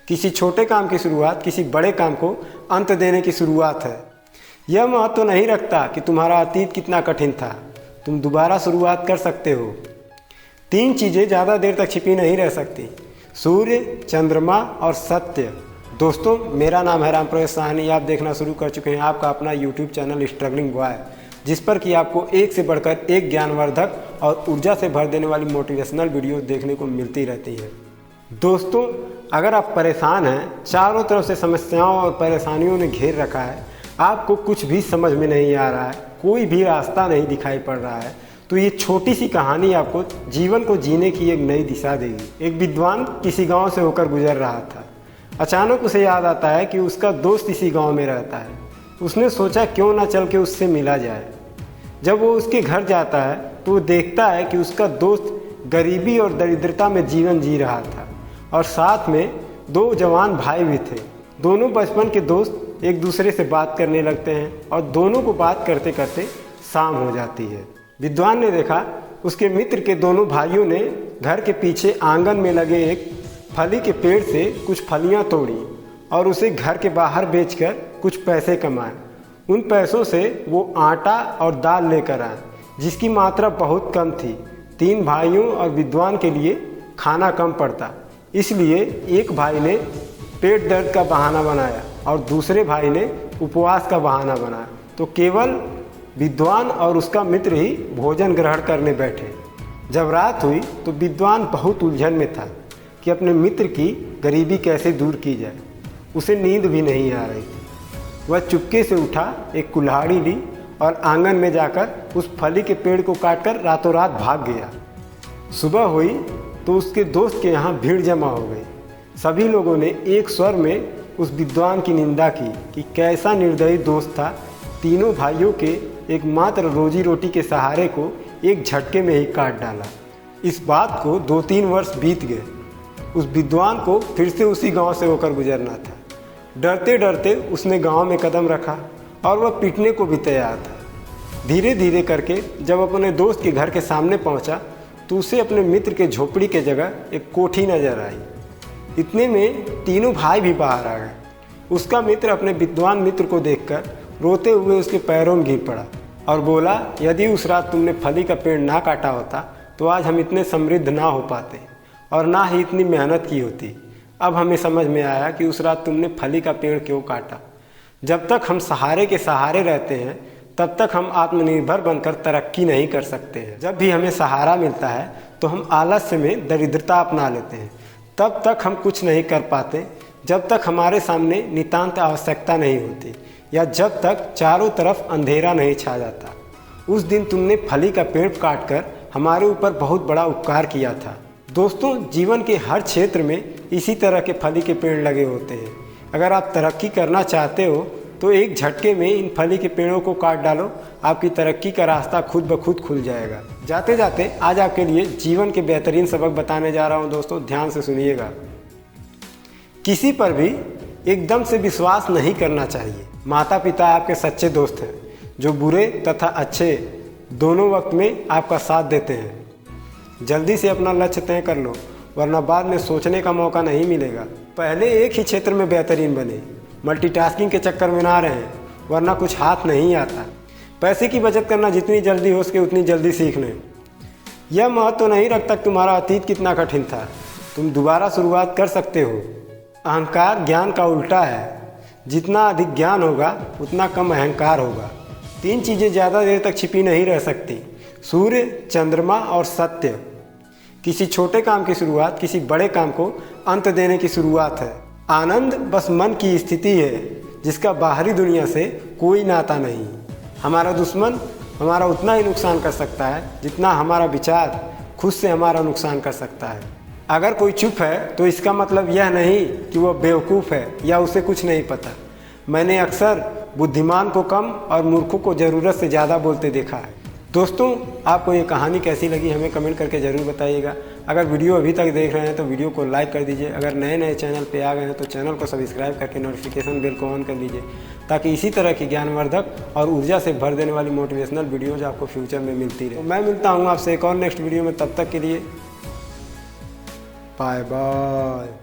किसी छोटे काम की शुरुआत किसी बड़े काम को अंत देने की शुरुआत है। यह महत्व नहीं रखता कि तुम्हारा अतीत कितना कठिन था, तुम दोबारा शुरुआत कर सकते हो। 3 चीज़ें ज़्यादा देर तक छिपी नहीं रह सकती, सूर्य, चंद्रमा और सत्य। दोस्तों, मेरा नाम है राम प्रवेश साहनी। आप देखना शुरू कर चुके हैं आपका अपना यूट्यूब चैनल स्ट्रगलिंग बॉय, जिस पर कि आपको एक से बढ़कर एक ज्ञानवर्धक और ऊर्जा से भर देने वाली मोटिवेशनल वीडियो देखने को मिलती रहती है। दोस्तों, अगर आप परेशान हैं, चारों तरफ से समस्याओं और परेशानियों ने घेर रखा है, आपको कुछ भी समझ में नहीं आ रहा है, कोई भी रास्ता नहीं दिखाई पड़ रहा है, तो ये छोटी सी कहानी आपको जीवन को जीने की एक नई दिशा देगी। एक विद्वान किसी गांव से होकर गुजर रहा था। अचानक उसे याद आता है कि उसका दोस्त इसी गांव में रहता है। उसने सोचा क्यों ना चल के उससे मिला जाए। जब वो उसके घर जाता है तो वो देखता है कि उसका दोस्त गरीबी और दरिद्रता में जीवन जी रहा था और साथ में 2 जवान भाई भी थे। दोनों बचपन के दोस्त एक दूसरे से बात करने लगते हैं और दोनों को बात करते करते शाम हो जाती है। विद्वान ने देखा उसके मित्र के दोनों भाइयों ने घर के पीछे आंगन में लगे एक फली के पेड़ से कुछ फलियां तोड़ी और उसे घर के बाहर बेचकर कुछ पैसे कमाए। उन पैसों से वो आटा और दाल लेकर आए, जिसकी मात्रा बहुत कम थी। 3 भाइयों और विद्वान के लिए खाना कम पड़ता, इसलिए एक भाई ने पेट दर्द का बहाना बनाया और दूसरे भाई ने उपवास का बहाना बनाया। तो केवल विद्वान और उसका मित्र ही भोजन ग्रहण करने बैठे। जब रात हुई तो विद्वान बहुत उलझन में था कि अपने मित्र की गरीबी कैसे दूर की जाए। उसे नींद भी नहीं आ रही थी। वह चुपके से उठा, एक कुल्हाड़ी ली और आंगन में जाकर उस फली के पेड़ को काटकर रातों रात भाग गया। सुबह हुई तो उसके दोस्त के यहाँ भीड़ जमा हो गई। सभी लोगों ने एक स्वर में उस विद्वान की निंदा की कि कैसा निर्दयी दोस्त था। तीनों भाइयों के एकमात्र रोजी रोटी के सहारे को एक झटके में ही काट डाला। इस बात को 2-3 वर्ष बीत गए। उस विद्वान को फिर से उसी गांव से होकर गुजरना था। डरते डरते उसने गांव में कदम रखा और वह पिटने को भी तैयार था। धीरे धीरे करके जब अपने दोस्त के घर के सामने पहुंचा तो उसे अपने मित्र के झोपड़ी के जगह एक कोठी नजर आई। इतने में तीनों भाई भी बाहर आ गए। उसका मित्र अपने विद्वान मित्र को देखकर रोते हुए उसके पैरों में गिर पड़ा और बोला, यदि उस रात तुमने फली का पेड़ ना काटा होता तो आज हम इतने समृद्ध ना हो पाते और ना ही इतनी मेहनत की होती। अब हमें समझ में आया कि उस रात तुमने फली का पेड़ क्यों काटा। जब तक हम सहारे के सहारे रहते हैं तब तक हम आत्मनिर्भर बनकर तरक्की नहीं कर सकते हैं। जब भी हमें सहारा मिलता है तो हम आलस्य में दरिद्रता अपना लेते हैं। तब तक हम कुछ नहीं कर पाते जब तक हमारे सामने नितांत आवश्यकता नहीं होती या जब तक चारों तरफ अंधेरा नहीं छा जाता। उस दिन तुमने फली का पेड़ काटकर हमारे ऊपर बहुत बड़ा उपकार किया था। दोस्तों, जीवन के हर क्षेत्र में इसी तरह के फली के पेड़ लगे होते हैं। अगर आप तरक्की करना चाहते हो तो एक झटके में इन फली के पेड़ों को काट डालो, आपकी तरक्की का रास्ता खुद ब खुद खुल जाएगा। जाते जाते आज आपके लिए जीवन के बेहतरीन सबक बताने जा रहा हूं। दोस्तों, ध्यान से सुनिएगा। किसी पर भी एकदम से विश्वास नहीं करना चाहिए। माता पिता आपके सच्चे दोस्त हैं जो बुरे तथा अच्छे दोनों वक्त में आपका साथ देते हैं। जल्दी से अपना लक्ष्य तय कर लो, वरना बाद में सोचने का मौका नहीं मिलेगा। पहले एक ही क्षेत्र में बेहतरीन बने, मल्टीटास्किंग के चक्कर में ना रहें, वरना कुछ हाथ नहीं आता। पैसे की बचत करना जितनी जल्दी हो सके उतनी जल्दी सीख लें। यह महत्व नहीं रखता कि तुम्हारा अतीत कितना कठिन था, तुम दोबारा शुरुआत कर सकते हो। अहंकार ज्ञान का उल्टा है। जितना अधिक ज्ञान होगा उतना कम अहंकार होगा। 3 चीज़ें ज़्यादा देर तक छिपी नहीं रह सकती, सूर्य, चंद्रमा और सत्य। किसी छोटे काम की शुरुआत किसी बड़े काम को अंत देने की शुरुआत है। आनंद बस मन की स्थिति है जिसका बाहरी दुनिया से कोई नाता नहीं। हमारा दुश्मन हमारा उतना ही नुकसान कर सकता है जितना हमारा विचार खुद से हमारा नुकसान कर सकता है। अगर कोई चुप है तो इसका मतलब यह नहीं कि वह बेवकूफ़ है या उसे कुछ नहीं पता। मैंने अक्सर बुद्धिमान को कम और मूर्खों को ज़रूरत से ज़्यादा बोलते देखा है। दोस्तों, आपको ये कहानी कैसी लगी हमें कमेंट करके ज़रूर बताइएगा। अगर वीडियो अभी तक देख रहे हैं तो वीडियो को लाइक कर दीजिए। अगर नए नए चैनल पे आ गए हैं तो चैनल को सब्सक्राइब करके नोटिफिकेशन बेल को ऑन कर लीजिए, ताकि इसी तरह की ज्ञानवर्धक और ऊर्जा से भर देने वाली मोटिवेशनल वीडियोज़ आपको फ्यूचर में मिलती रहे। तो मैं मिलता हूँ आपसे एक और नेक्स्ट वीडियो में। तब तक के लिए बाय बाय।